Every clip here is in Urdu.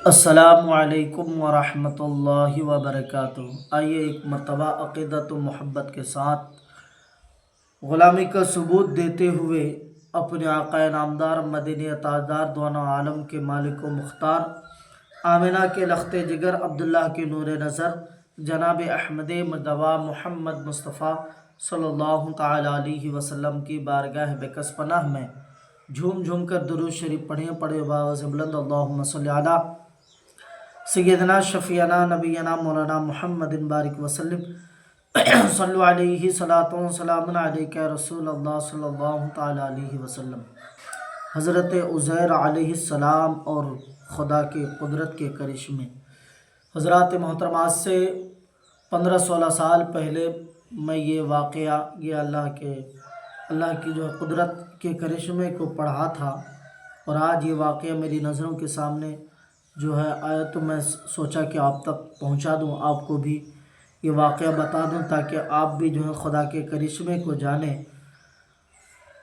السلام علیکم ورحمۃ اللہ وبرکاتہ۔ آئیے ایک مرتبہ عقیدت و محبت کے ساتھ غلامی کا ثبوت دیتے ہوئے اپنے آقا نامدار مدینہ تاجدار دونوں عالم کے مالک و مختار آمنہ کے لخت جگر عبداللہ کے نور نظر جناب احمد مجتبی محمد مصطفیٰ صلی اللہ تعالیٰ علیہ وسلم کی بارگاہ بکس پناہ میں جھوم جھوم کر درود شریف پڑھے باوز بلند اللہم صلی علی سیدنا شفیعنا نبینا مولانا محمد بارک وسلم صلو علیہ صلاۃ و سلام علیک رسول اللہ صلی اللہ تعالیٰ علیہ وسلم۔ حضرت عزیر علیہ السلام اور خدا کی قدرت کے کرشمے۔ حضرات محترمات سے 15-16 سال پہلے میں یہ واقعہ اللہ کی جو قدرت کے کرشمے کو پڑھا تھا، اور آج یہ واقعہ میری نظروں کے سامنے جو ہے آیا تو میں سوچا کہ آپ تک پہنچا دوں، آپ کو بھی یہ واقعہ بتا دوں تاکہ آپ بھی جو ہے خدا کے کرشمے کو جانیں،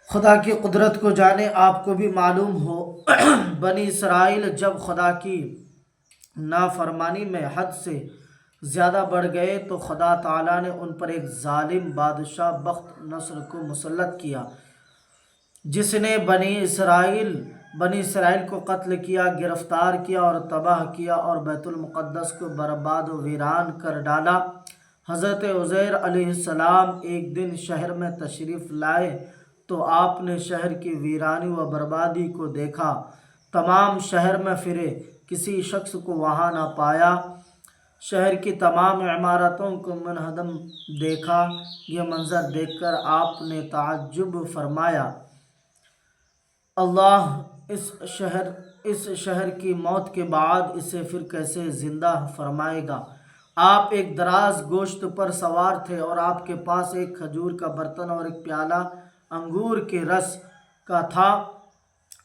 خدا کی قدرت کو جانیں، آپ کو بھی معلوم ہو۔ بنی اسرائیل جب خدا کی نافرمانی میں حد سے زیادہ بڑھ گئے تو خدا تعالیٰ نے ان پر ایک ظالم بادشاہ بخت نصر کو مسلط کیا، جس نے بنی اسرائیل کو قتل کیا، گرفتار کیا اور تباہ کیا اور بیت المقدس کو برباد و ویران کر ڈالا۔ حضرت عزیر علیہ السلام ایک دن شہر میں تشریف لائے تو آپ نے شہر کی ویرانی و بربادی کو دیکھا، تمام شہر میں پھرے، کسی شخص کو وہاں نہ پایا، شہر کی تمام عمارتوں کو منہدم دیکھا۔ یہ منظر دیکھ کر آپ نے تعجب فرمایا، اللہ اس شہر کی موت کے بعد اسے پھر کیسے زندہ فرمائے گا؟ آپ ایک دراز گوشت پر سوار تھے اور آپ کے پاس ایک کھجور کا برتن اور ایک پیالہ انگور کے رس کا تھا۔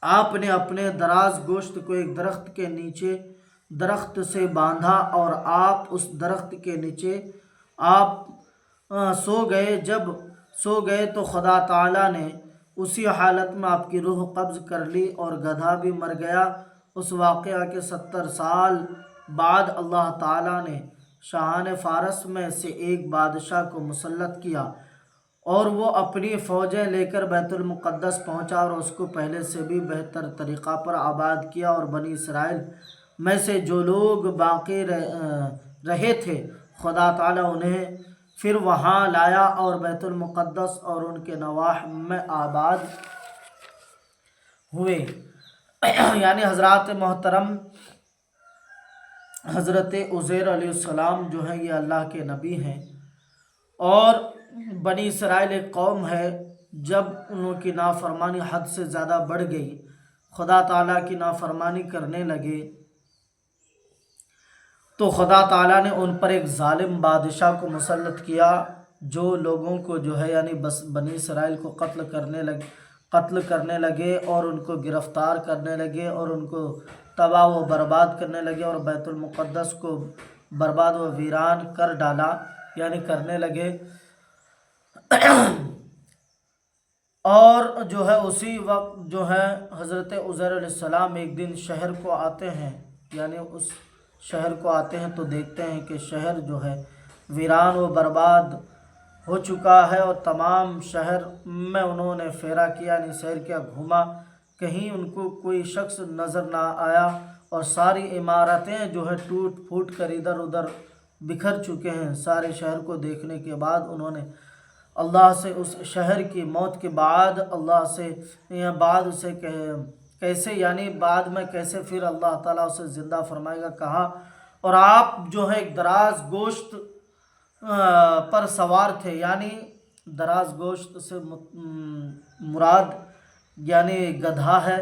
آپ نے اپنے دراز گوشت کو ایک درخت سے باندھا اور آپ اس درخت کے نیچے آپ سو گئے۔ جب سو گئے تو خدا تعالیٰ نے اسی حالت میں آپ کی روح قبض کر لی اور گدھا بھی مر گیا۔ اس واقعہ کے 70 سال بعد اللہ تعالیٰ نے شاہان فارس میں سے ایک بادشاہ کو مسلط کیا اور وہ اپنی فوجیں لے کر بیت المقدس پہنچا اور اس کو پہلے سے بھی بہتر طریقہ پر آباد کیا، اور بنی اسرائیل میں سے جو لوگ باقی رہے تھے خدا تعالیٰ انہیں پھر وہاں لایا اور بیت المقدس اور ان کے نواح میں آباد ہوئے۔ یعنی حضرات محترم، حضرت عزیر علیہ السلام جو ہیں یہ اللہ کے نبی ہیں، اور بنی اسرائیل ایک قوم ہے، جب انہوں کی نافرمانی حد سے زیادہ بڑھ گئی، خدا تعالیٰ کی نافرمانی کرنے لگے، تو خدا تعالیٰ نے ان پر ایک ظالم بادشاہ کو مسلط کیا، جو لوگوں کو جو ہے یعنی بنی اسرائیل کو قتل کرنے لگے اور ان کو گرفتار کرنے لگے اور ان کو تباہ و برباد کرنے لگے اور بیت المقدس کو برباد و ویران کر ڈالا، یعنی کرنے لگے۔ اور جو ہے اسی وقت جو ہے حضرت عزیر علیہ السلام ایک دن شہر کو آتے ہیں، یعنی اس شہر کو آتے ہیں تو دیکھتے ہیں کہ شہر جو ہے ویران و برباد ہو چکا ہے، اور تمام شہر میں انہوں نے پھیرا کیا، یعنی سیر کیا، گھوما، کہیں ان کو کوئی شخص نظر نہ آیا، اور ساری عمارتیں جو ہے ٹوٹ پھوٹ کر ادھر ادھر بکھر چکے ہیں۔ سارے شہر کو دیکھنے کے بعد انہوں نے اللہ سے اس شہر کی موت کے بعد اللہ سے اسے کیسے یعنی بعد میں کیسے پھر اللہ تعالیٰ اسے زندہ فرمائے گا کہا، اور آپ جو ہے ایک دراز گوشت پر سوار تھے، یعنی دراز گوشت سے مراد یعنی گدھا ہے،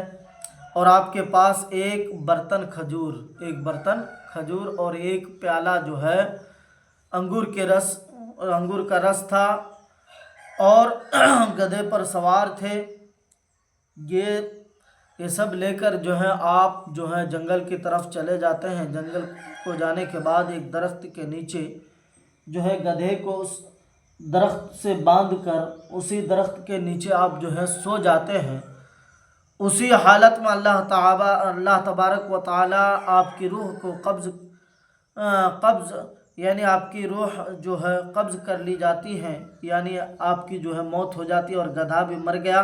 اور آپ کے پاس ایک برتن کھجور اور ایک پیالہ جو ہے انگور کا رس تھا، اور گدھے پر سوار تھے۔ یہ سب لے کر جو ہے آپ جو ہے جنگل کی طرف چلے جاتے ہیں۔ جنگل کو جانے کے بعد ایک درخت کے نیچے جو ہے گدھے کو اس درخت سے باندھ کر اسی درخت کے نیچے آپ جو ہے سو جاتے ہیں، اسی حالت میں اللہ تبارک و تعالی آپ کی روح کو قبض یعنی آپ کی روح جو ہے قبض کر لی جاتی ہے، یعنی آپ کی جو ہے موت ہو جاتی ہے اور گدھا بھی مر گیا۔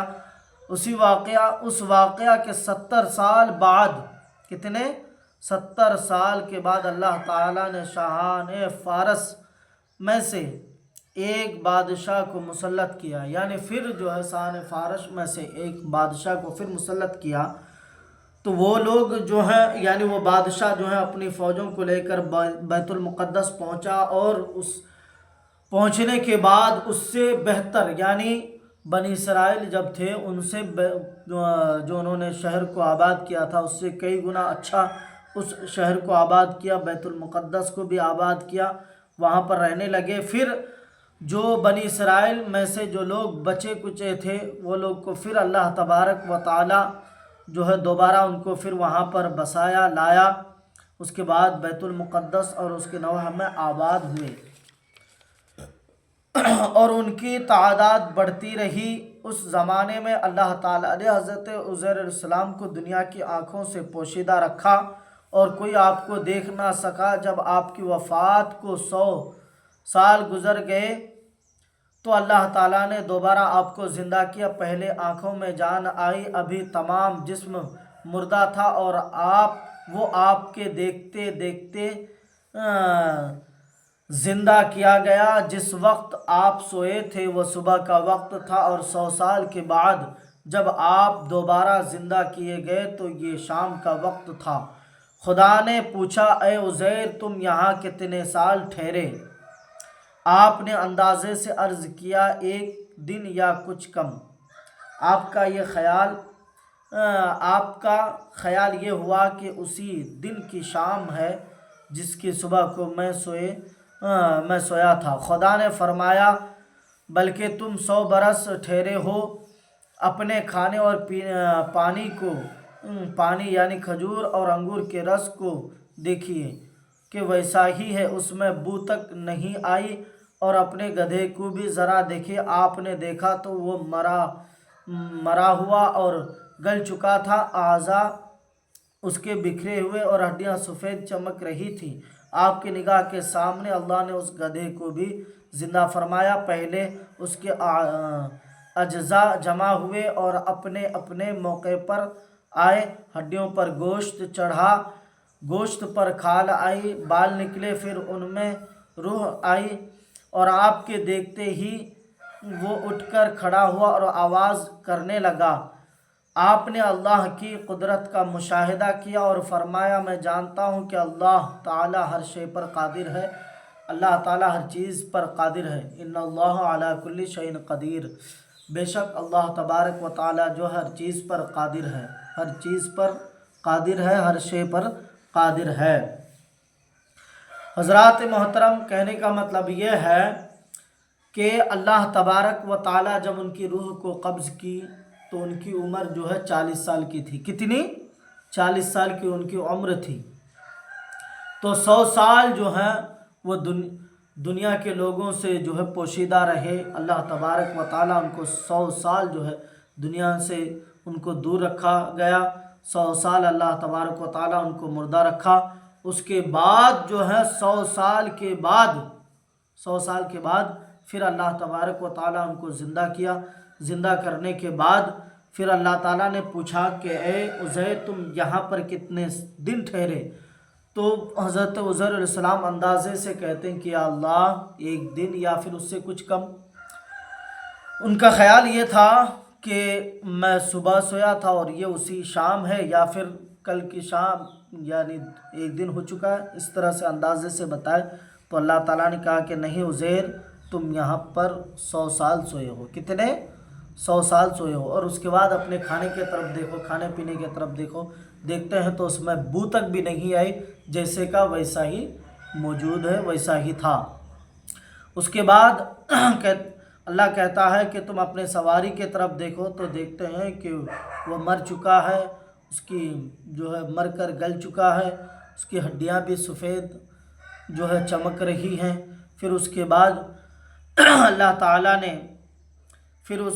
اس واقعہ کے 70 سال بعد، کتنے 70 سال کے بعد اللہ تعالیٰ نے شاہان فارس میں سے ایک بادشاہ کو مسلط کیا، یعنی پھر جو ہے شاہان فارس میں سے ایک بادشاہ کو پھر مسلط کیا۔ تو وہ لوگ جو ہیں یعنی وہ بادشاہ جو ہے اپنی فوجوں کو لے کر بیت المقدس پہنچا، اور اس پہنچنے کے بعد اس سے بہتر یعنی بنی اسرائیل جب تھے ان سے جو انہوں نے شہر کو آباد کیا تھا اس سے کئی گنا اچھا اس شہر کو آباد کیا، بیت المقدس کو بھی آباد کیا، وہاں پر رہنے لگے۔ پھر جو بنی اسرائیل میں سے جو لوگ بچے کچے تھے وہ لوگ کو پھر اللہ تبارک و تعالی جو ہے دوبارہ ان کو پھر وہاں پر بسایا لایا، اس کے بعد بیت المقدس اور اس کے نواح میں آباد ہوئے، اور ان کی تعداد بڑھتی رہی۔ اس زمانے میں اللہ تعالیٰ نے حضرت عزیر علیہ السلام کو دنیا کی آنکھوں سے پوشیدہ رکھا اور کوئی آپ کو دیکھ نہ سکا۔ جب آپ کی وفات کو 100 سال گزر گئے تو اللہ تعالیٰ نے دوبارہ آپ کو زندہ کیا۔ پہلے آنکھوں میں جان آئی، ابھی تمام جسم مردہ تھا، اور وہ آپ کے دیکھتے دیکھتے زندہ کیا گیا۔ جس وقت آپ سوئے تھے وہ صبح کا وقت تھا، اور 100 سال کے بعد جب آپ دوبارہ زندہ کیے گئے تو یہ شام کا وقت تھا۔ خدا نے پوچھا، اے عزیر تم یہاں کتنے سال ٹھہرے؟ آپ نے اندازے سے عرض کیا، 1 دن یا کچھ کم۔ آپ کا خیال یہ ہوا کہ اسی دن کی شام ہے جس کی صبح کو میں سویا تھا۔ خدا نے فرمایا، بلکہ تم 100 برس ٹھہرے ہو۔ اپنے کھانے اور پانی یعنی کھجور اور انگور کے رس کو دیکھیے کہ ویسا ہی ہے، اس میں بو تک نہیں آئی، اور اپنے گدھے کو بھی ذرا دیکھیے۔ آپ نے دیکھا تو وہ مرا ہوا اور گل چکا تھا، اعضاء اس کے بکھرے ہوئے اور ہڈیاں سفید چمک رہی تھیں۔ آپ کی نگاہ کے سامنے اللہ نے اس گدھے کو بھی زندہ فرمایا۔ پہلے اس کے اجزاء جمع ہوئے اور اپنے اپنے موقع پر آئے، ہڈیوں پر گوشت چڑھا، گوشت پر کھال آئی، بال نکلے، پھر ان میں روح آئی، اور آپ کے دیکھتے ہی وہ اٹھ کر کھڑا ہوا اور آواز کرنے لگا۔ آپ نے اللہ کی قدرت کا مشاہدہ کیا اور فرمایا، میں جانتا ہوں کہ اللہ تعالی ہر شے پر قادر ہے، اللہ تعالی ہر چیز پر قادر ہے۔ ان اللہ علی کل شیء قدیر، بے شک اللہ تبارک و تعالی جو ہر چیز پر قادر ہے، ہر چیز پر قادر ہے، ہر شے پر قادر ہے۔ حضرات محترم، کہنے کا مطلب یہ ہے کہ اللہ تبارک و تعالی جب ان کی روح کو قبض کی تو ان کی عمر جو ہے 40 سال کی تھی۔ کتنی؟ 40 سال کی ان کی عمر تھی۔ تو 100 سال جو ہیں وہ دنیا کے لوگوں سے جو ہے پوشیدہ رہے۔ اللہ تبارک و تعالیٰ ان کو 100 سال جو ہے دنیا سے ان کو دور رکھا گیا۔ 100 سال اللہ تبارک و تعالیٰ ان کو مردہ رکھا۔ اس کے بعد جو ہے 100 سال کے بعد پھر اللہ تبارک و تعالیٰ ان کو زندہ کیا۔ زندہ کرنے کے بعد پھر اللہ تعالیٰ نے پوچھا کہ اے عزیر تم یہاں پر کتنے دن ٹھہرے؟ تو حضرت عزیر علیہ السلام اندازے سے کہتے ہیں کہ یا اللہ 1 دن یا پھر اس سے کچھ کم۔ ان کا خیال یہ تھا کہ میں صبح سویا تھا اور یہ اسی شام ہے، یا پھر کل کی شام یعنی 1 دن ہو چکا ہے، اس طرح سے اندازے سے بتائے۔ تو اللہ تعالیٰ نے کہا کہ نہیں عزیر تم یہاں پر 100 سال سوئے ہو۔ کتنے؟ 100 سال سوئے ہو۔ اور اس کے بعد اپنے کھانے کی طرف دیکھو، کھانے پینے کی طرف دیکھو، دیکھتے ہیں تو اس میں بو تک بھی نہیں آئی، جیسے کا ویسا ہی موجود ہے، ویسا ہی تھا۔ اس کے بعد اللہ کہتا ہے کہ تم اپنے سواری کی طرف دیکھو تو دیکھتے ہیں کہ وہ مر چکا ہے، اس کی جو ہے مر کر گل چکا ہے، اس کی ہڈیاں بھی سفید جو ہے چمک رہی ہیں۔ پھر اس کے بعد اللہ تعالیٰ نے پھر اس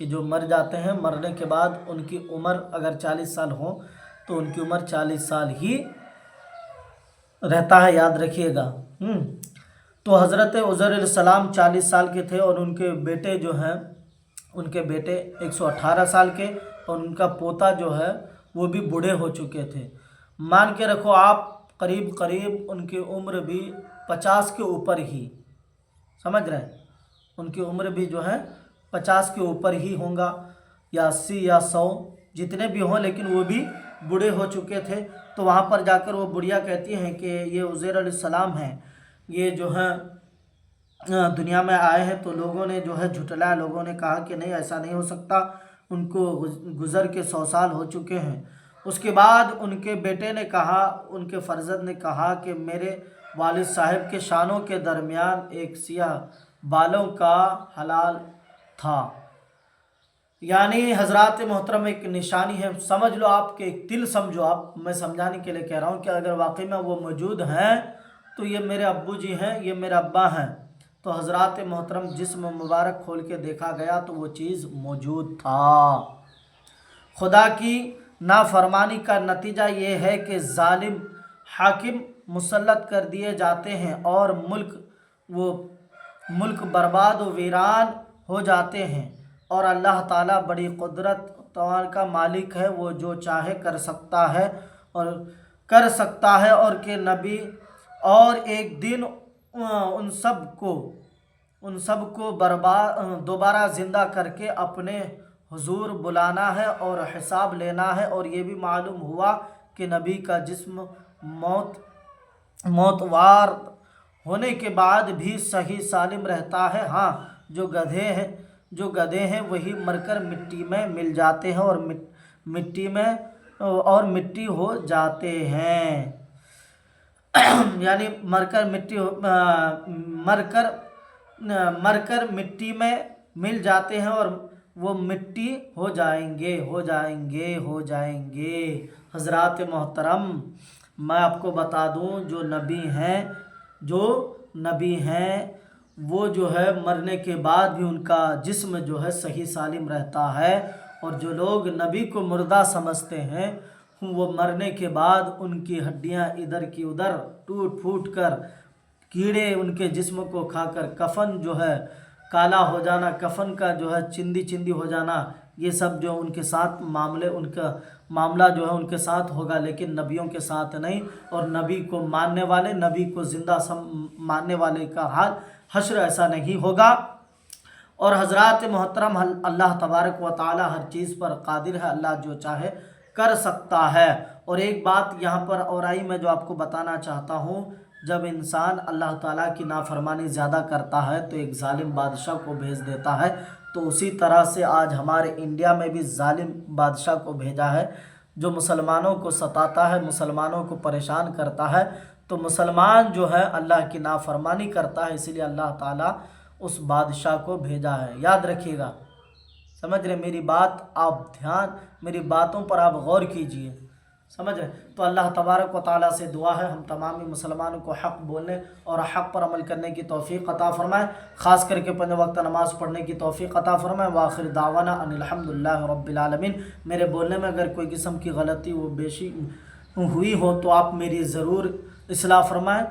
کہ جو مر جاتے ہیں، مرنے کے بعد ان کی عمر اگر 40 سال ہو تو ان کی عمر 40 سال ہی رہتا ہے، یاد رکھیے گا۔ تو حضرت عزیر علیہ السلام 40 سال کے تھے، اور ان کے بیٹے جو ہیں، ان کے بیٹے 118 سال کے، اور ان کا پوتا جو ہے وہ بھی بوڑھے ہو چکے تھے۔ مان کے رکھو آپ قریب ان کی عمر بھی 50 کے اوپر ہی، سمجھ رہے ہیں، ان کی عمر بھی جو ہے 50 کے اوپر ہی ہوں گا، یا 80 یا 100 جتنے بھی ہوں، لیکن وہ بھی بوڑھے ہو چکے تھے۔ تو وہاں پر جا کر وہ بڑھیا کہتی ہیں کہ یہ عزیر علیہ السلام ہیں، یہ جو ہیں دنیا میں آئے ہیں، تو لوگوں نے جو ہے جھٹلایا، لوگوں نے کہا کہ نہیں ایسا نہیں ہو سکتا، ان کو گزر کے 100 سال ہو چکے ہیں۔ اس کے بعد ان کے بیٹے نے کہا، ان کے فرزند نے کہا کہ میرے والد صاحب کے شانوں کے درمیان ایک سیاہ بالوں کا حلال تھا، یعنی حضرات محترم ایک نشانی ہے، سمجھ لو آپ، کہ ایک تل سمجھو آپ، میں سمجھانے کے لیے کہہ رہا ہوں کہ اگر واقعی میں وہ موجود ہیں تو یہ میرے ابو جی ہیں، یہ میرے ابا ہیں۔ تو حضرات محترم جسم مبارک کھول کے دیکھا گیا تو وہ چیز موجود تھا۔ خدا کی نافرمانی کا نتیجہ یہ ہے کہ ظالم حاکم مسلط کر دیے جاتے ہیں، اور ملک برباد و ویران ہو جاتے ہیں، اور اللہ تعالیٰ بڑی قدرت کا مالک ہے، وہ جو چاہے کر سکتا ہے، اور کہ نبی اور ایک دن ان سب کو دوبارہ زندہ کر کے اپنے حضور بلانا ہے اور حساب لینا ہے۔ اور یہ بھی معلوم ہوا کہ نبی کا جسم موتوار ہونے کے بعد بھی صحیح سالم رہتا ہے۔ ہاں، جو گدھے ہیں وہی مر کر مٹی میں مل جاتے ہیں، اور مٹی ہو جاتے ہیں، یعنی مر کر مٹی میں مل جاتے ہیں، اور وہ مٹی ہو جائیں گے۔ حضرات محترم، میں آپ کو بتا دوں، جو نبی ہیں وہ جو ہے مرنے کے بعد بھی ان کا جسم جو ہے صحیح سالم رہتا ہے، اور جو لوگ نبی کو مردہ سمجھتے ہیں وہ مرنے کے بعد ان کی ہڈیاں ادھر کی ادھر ٹوٹ پھوٹ کر، کیڑے ان کے جسم کو کھا کر، کفن جو ہے کالا ہو جانا، کفن کا جو ہے چندی ہو جانا، یہ سب جو ان کے ساتھ ان کا معاملہ جو ہے ان کے ساتھ ہوگا، لیکن نبیوں کے ساتھ نہیں۔ اور نبی کو ماننے والے، نبی کو زندہ ماننے والے کا حال حشر ایسا نہیں ہوگا۔ اور حضرات محترم، اللہ تبارک و تعالی ہر چیز پر قادر ہے، اللہ جو چاہے کر سکتا ہے۔ اور ایک بات یہاں پر اور آئی میں جو آپ کو بتانا چاہتا ہوں، جب انسان اللہ تعالیٰ کی نافرمانی زیادہ کرتا ہے تو ایک ظالم بادشاہ کو بھیج دیتا ہے، تو اسی طرح سے آج ہمارے انڈیا میں بھی ظالم بادشاہ کو بھیجا ہے، جو مسلمانوں کو ستاتا ہے، مسلمانوں کو پریشان کرتا ہے۔ تو مسلمان جو ہے اللہ کی نافرمانی کرتا ہے، اسی لیے اللہ تعالیٰ اس بادشاہ کو بھیجا ہے، یاد رکھیے گا، سمجھ رہے میری بات؟ میری باتوں پر آپ غور کیجئے، سمجھ رہے؟ تو اللہ تبارک و تعالیٰ سے دعا ہے ہم تمامی مسلمانوں کو حق بولنے اور حق پر عمل کرنے کی توفیق عطا فرمائے، خاص کر کے 5 وقت نماز پڑھنے کی توفیق عطا فرمائے۔ وآخر دعوانا ان الحمدللہ رب العالمین۔ میرے بولنے میں اگر کوئی قسم کی غلطی و بیشی ہوئی ہو تو آپ میری ضرور اصلاح فرمائیں۔